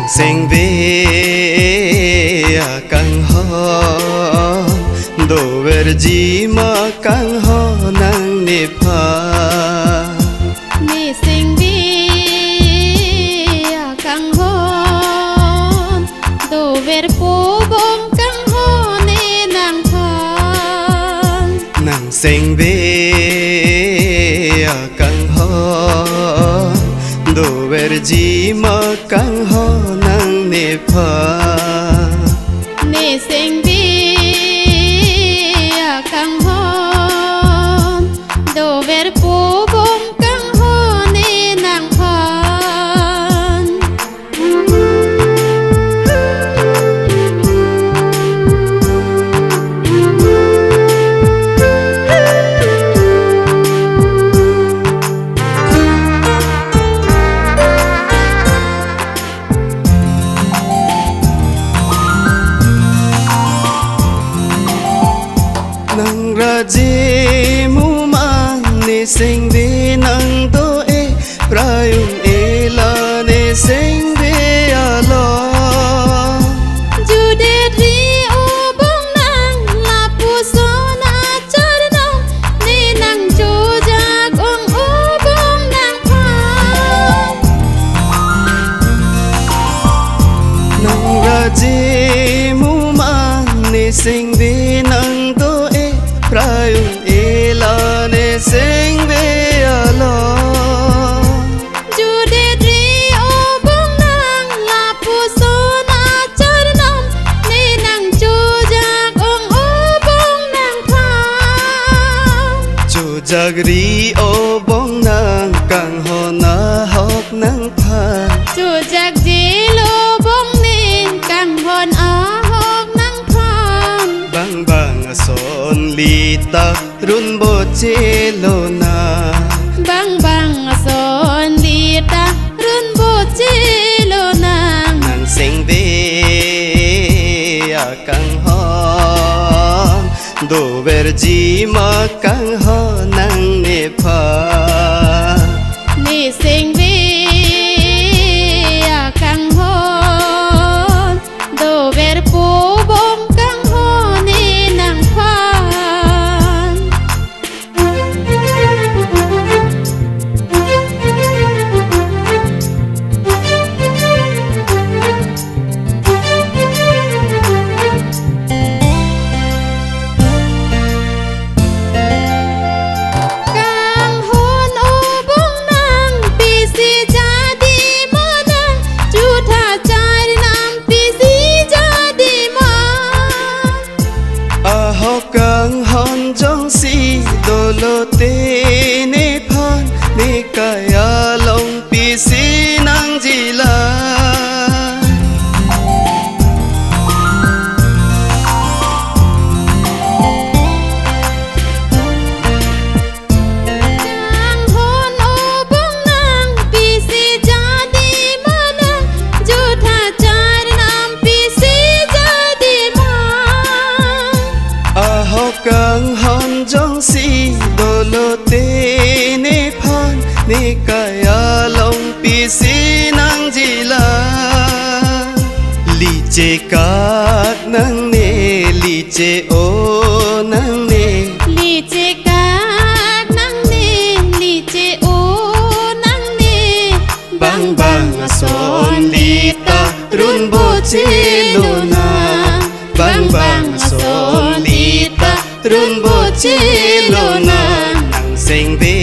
Sinh về càng ho đồ ver gì mà càng ho nang nếp ha mi sinh về càng ho đồ ver phố bom càng ho nê nàng phan nàng sinh về càng ho đồ ver gì mà càng ho nang nếp ha mi sinh về càng ho đồ ver phố bom càng ho nê nàng phan nang ra je mu ma ne sing ve nang to e prayung e la ne sing ve a lo ju de ri o bong nang la pu so na char nong ne nang chu ja gong o bong nang pha nang ra je mu ma ne sing ve nang to e prayung e la ne sing ve a lo ju de ri o bong nang la pu so na char nong ne nang chu ja gong o bong nang pha chu jagri o bong nang kang ho na hok nang pha chu jak ji lo bong nin kang hon a hok nang phan bang bang son li ta run bo che lo na bang bang son li ta run bo che lo nang nang sing ve a kang ho do ver ji ma kang ho nang ne pha ni sing ve a kang hon do ver po bom kang ho ni nang phan kang hon o bong nang pi si ja di mo nang chu tha char nam pi si ja di mo a ho kang hon jong si do lo te ne phan ne kaya long pi si nang ji la kang hon o bong nang pi si ja di mo nang chu tha char nam pi si ja di mo a ho kang hon jong si do lo te ne phan ne kaya long pi si nang ji la li che kat nang ne li che o nang ne li che ka nang ne li che o nang ne bang bang son li ta run bo che lo na bang bang son li ta run bo che lo na nang sing ve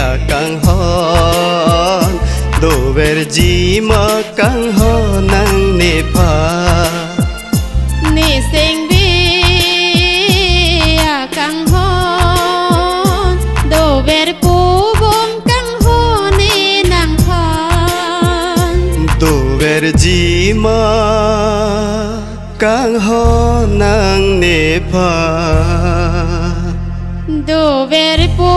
a kang hon do ver ji ma kang ho nang ne pha ni sing ve a kang hon do ver pu bom kang ho ni nang phan do ver ji ma kang ho nang ne pha do ver pu